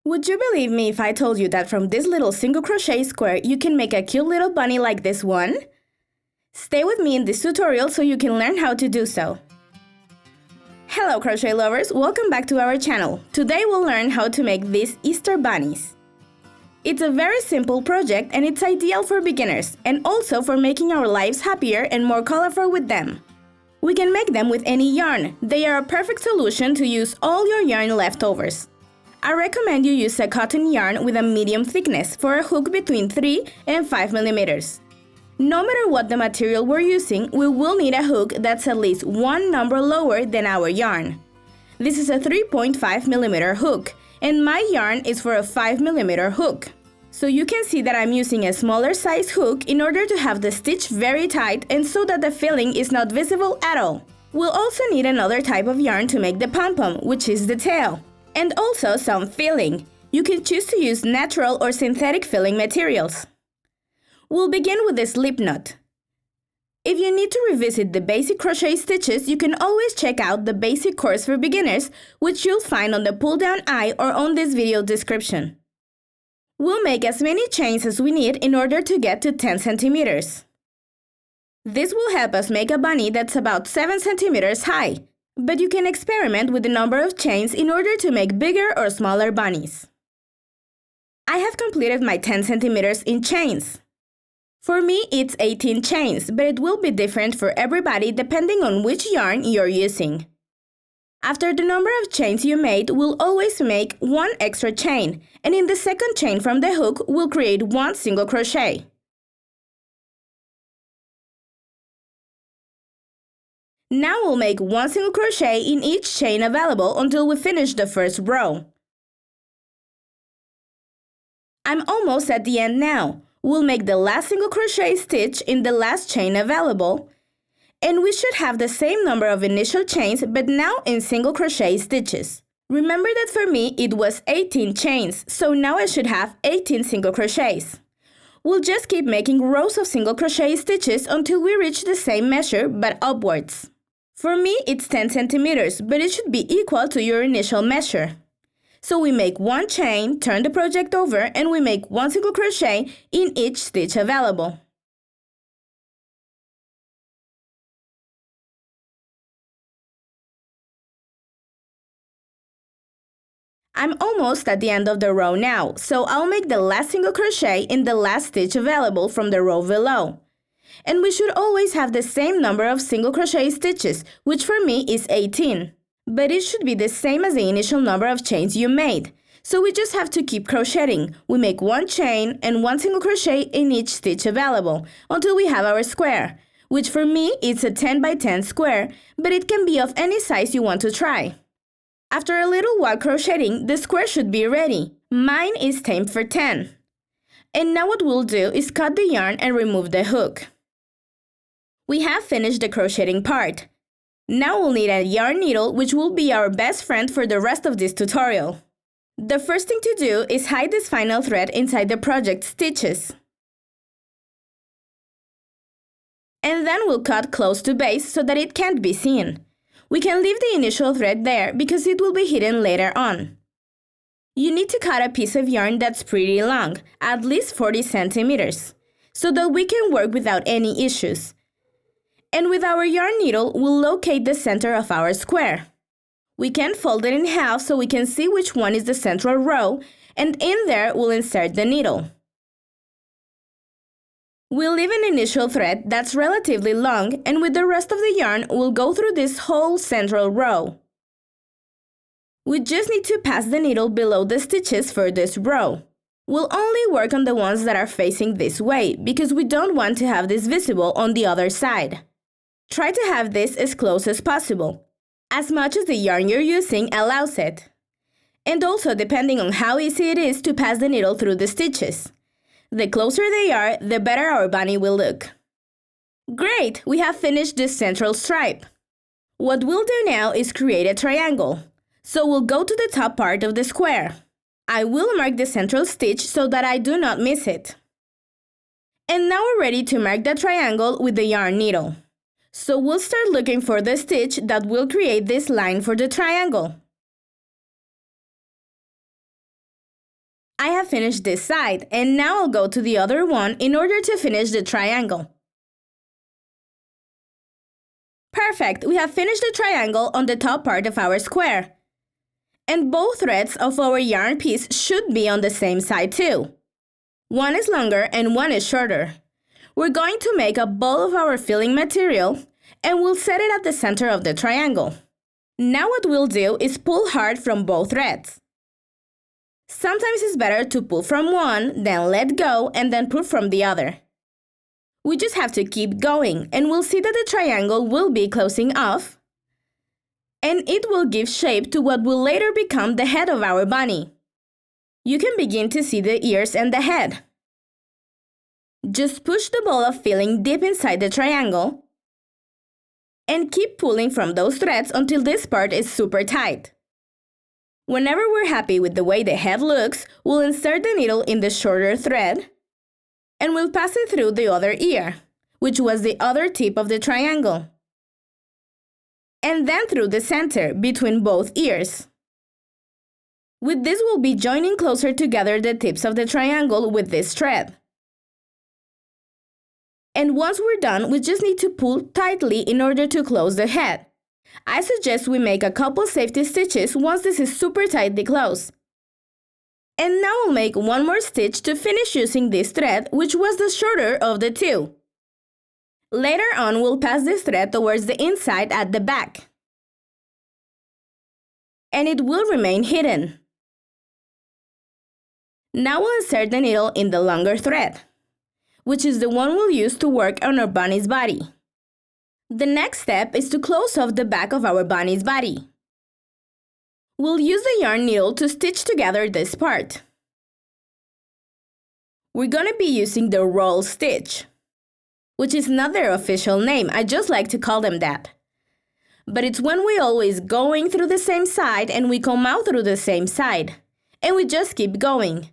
Would you believe me if I told you that from this little single crochet square you can make a cute little bunny like this one? Stay with me in this tutorial so you can learn how to do so. Hello crochet lovers, welcome back to our channel. Today we'll learn how to make these Easter bunnies. It's a very simple project and it's ideal for beginners and also for making our lives happier and more colorful with them. We can make them with any yarn. They are a perfect solution to use all your yarn leftovers. I recommend you use a cotton yarn with a medium thickness for a hook between 3 and 5 millimeters. No matter what the material we're using, we will need a hook that's at least one number lower than our yarn. This is a 3.5 millimeter hook, and my yarn is for a 5 millimeter hook. So you can see that I'm using a smaller size hook in order to have the stitch very tight and so that the filling is not visible at all. We'll also need another type of yarn to make the pom-pom, which is the tail. And also some filling. You can choose to use natural or synthetic filling materials. We'll begin with the slip knot. If you need to revisit the basic crochet stitches, you can always check out the basic course for beginners, which you'll find on the pull-down eye or on this video description. We'll make as many chains as we need in order to get to 10 centimeters. This will help us make a bunny that's about 7 centimeters high. But you can experiment with the number of chains in order to make bigger or smaller bunnies. I have completed my 10 centimeters in chains. For me, it's 18 chains, but it will be different for everybody depending on which yarn you're using. After the number of chains you made, we'll always make one extra chain, and in the second chain from the hook, we'll create one single crochet. Now we'll make one single crochet in each chain available until we finish the first row. I'm almost at the end now. We'll make the last single crochet stitch in the last chain available, and we should have the same number of initial chains but now in single crochet stitches. Remember that for me it was 18 chains, so now I should have 18 single crochets. We'll just keep making rows of single crochet stitches until we reach the same measure but upwards. For me, it's 10 centimeters, but it should be equal to your initial measure. So we make one chain, turn the project over, and we make one single crochet in each stitch available. I'm almost at the end of the row now, so I'll make the last single crochet in the last stitch available from the row below. And we should always have the same number of single crochet stitches, which for me is 18. But it should be the same as the initial number of chains you made. So we just have to keep crocheting. We make one chain and one single crochet in each stitch available until we have our square, which for me is a 10 by 10 square, but it can be of any size you want to try. After a little while crocheting, the square should be ready. Mine is tamed for 10. And now what we'll do is cut the yarn and remove the hook. We have finished the crocheting part. Now we'll need a yarn needle, which will be our best friend for the rest of this tutorial. The first thing to do is hide this final thread inside the project stitches. And then we'll cut close to base so that it can't be seen. We can leave the initial thread there because it will be hidden later on. You need to cut a piece of yarn that's pretty long, at least 40 centimeters, so that we can work without any issues. And with our yarn needle, we'll locate the center of our square. We can fold it in half so we can see which one is the central row, and in there we'll insert the needle. We'll leave an initial thread that's relatively long, and with the rest of the yarn, we'll go through this whole central row. We just need to pass the needle below the stitches for this row. We'll only work on the ones that are facing this way, because we don't want to have this visible on the other side. Try to have this as close as possible, as much as the yarn you're using allows it. And also depending on how easy it is to pass the needle through the stitches. The closer they are, the better our bunny will look. Great! We have finished this central stripe. What we'll do now is create a triangle. So we'll go to the top part of the square. I will mark the central stitch so that I do not miss it. And now we're ready to mark the triangle with the yarn needle. So we'll start looking for the stitch that will create this line for the triangle. I have finished this side, and now I'll go to the other one in order to finish the triangle. Perfect! We have finished the triangle on the top part of our square. And both threads of our yarn piece should be on the same side too. One is longer and one is shorter. We're going to make a ball of our filling material and we'll set it at the center of the triangle. Now what we'll do is pull hard from both threads. Sometimes it's better to pull from one, then let go, and then pull from the other. We just have to keep going, and we'll see that the triangle will be closing off, and it will give shape to what will later become the head of our bunny. You can begin to see the ears and the head. Just push the ball of filling deep inside the triangle, and keep pulling from those threads until this part is super tight. Whenever we're happy with the way the head looks, we'll insert the needle in the shorter thread and we'll pass it through the other ear, which was the other tip of the triangle, and then through the center between both ears. With this, we'll be joining closer together the tips of the triangle with this thread. And once we're done, we just need to pull tightly in order to close the head. I suggest we make a couple safety stitches once this is super tightly closed. And now we'll make one more stitch to finish using this thread, which was the shorter of the two. Later on, we'll pass this thread towards the inside at the back. And it will remain hidden. Now we'll insert the needle in the longer thread, which is the one we'll use to work on our bunny's body. The next step is to close off the back of our bunny's body. We'll use the yarn needle to stitch together this part. We're going to be using the roll stitch, which is not their official name, I just like to call them that. But it's when we always going through the same side and we come out through the same side, and we just keep going.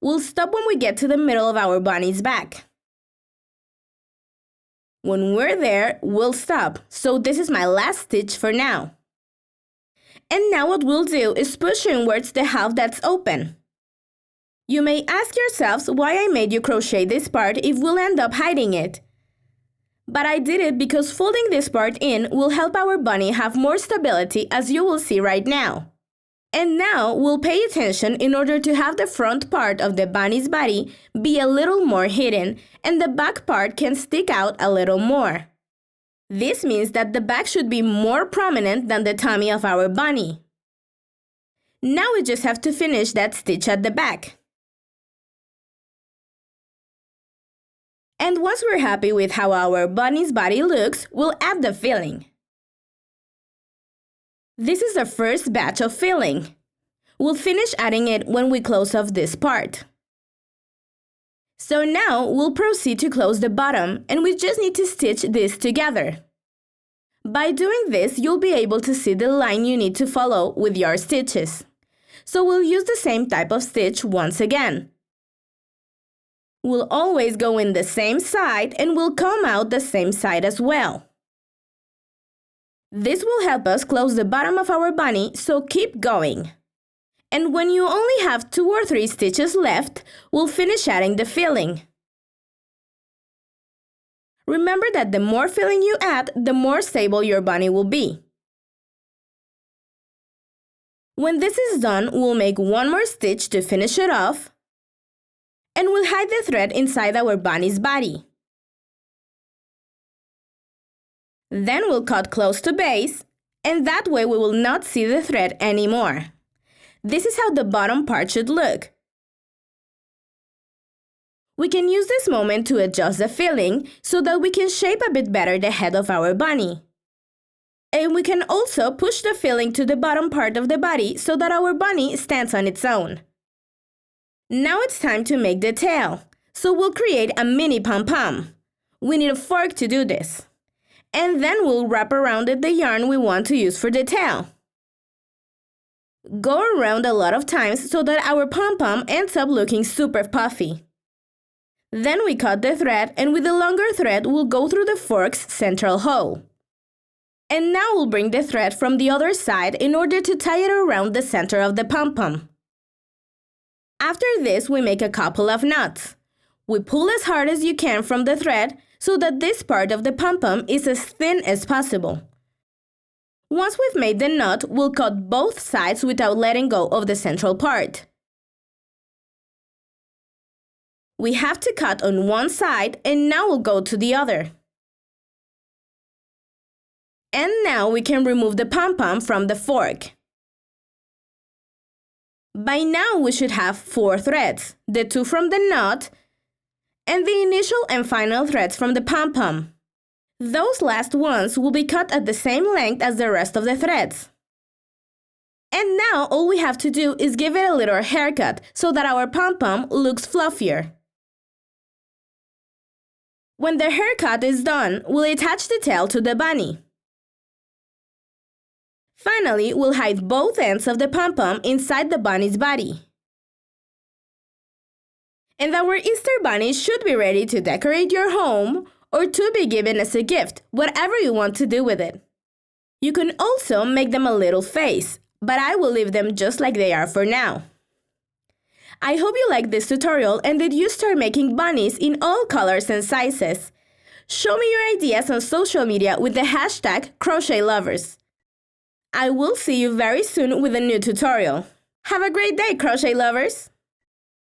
We'll stop when we get to the middle of our bunny's back. When we're there, we'll stop, so this is my last stitch for now. And now what we'll do is push inwards the half that's open. You may ask yourselves why I made you crochet this part if we'll end up hiding it. But I did it because folding this part in will help our bunny have more stability, as you will see right now. And now we'll pay attention in order to have the front part of the bunny's body be a little more hidden and the back part can stick out a little more. This means that the back should be more prominent than the tummy of our bunny. Now we just have to finish that stitch at the back. And once we're happy with how our bunny's body looks, we'll add the filling. This is the first batch of filling. We'll finish adding it when we close off this part. So now we'll proceed to close the bottom, and we just need to stitch this together. By doing this, you'll be able to see the line you need to follow with your stitches. So we'll use the same type of stitch once again. We'll always go in the same side and we'll come out the same side as well. This will help us close the bottom of our bunny, so keep going. And when you only have 2 or 3 stitches left, we'll finish adding the filling. Remember that the more filling you add, the more stable your bunny will be. When this is done, we'll make one more stitch to finish it off, and we'll hide the thread inside our bunny's body. Then we'll cut close to base, and that way we will not see the thread anymore. This is how the bottom part should look. We can use this moment to adjust the filling so that we can shape a bit better the head of our bunny. And we can also push the filling to the bottom part of the body so that our bunny stands on its own. Now it's time to make the tail, so we'll create a mini pom-pom. We need a fork to do this. And then we'll wrap around it the yarn we want to use for the tail. Go around a lot of times so that our pom-pom ends up looking super puffy. Then we cut the thread, and with the longer thread we'll go through the fork's central hole. And now we'll bring the thread from the other side in order to tie it around the center of the pom-pom. After this, we make a couple of knots. We pull as hard as you can from the thread so that this part of the pom-pom is as thin as possible. Once we've made the knot, we'll cut both sides without letting go of the central part. We have to cut on one side and now we'll go to the other. And now we can remove the pom-pom from the fork. By now we should have 4 threads, the 2 from the knot and the initial and final threads from the pom-pom. Those last ones will be cut at the same length as the rest of the threads. And now all we have to do is give it a little haircut so that our pom-pom looks fluffier. When the haircut is done, we'll attach the tail to the bunny. Finally, we'll hide both ends of the pom-pom inside the bunny's body. And our Easter bunny should be ready to decorate your home or to be given as a gift, whatever you want to do with it. You can also make them a little face, but I will leave them just like they are for now. I hope you liked this tutorial and that you start making bunnies in all colors and sizes. Show me your ideas on social media with the hashtag #CrochetLovers. I will see you very soon with a new tutorial. Have a great day, crochet lovers!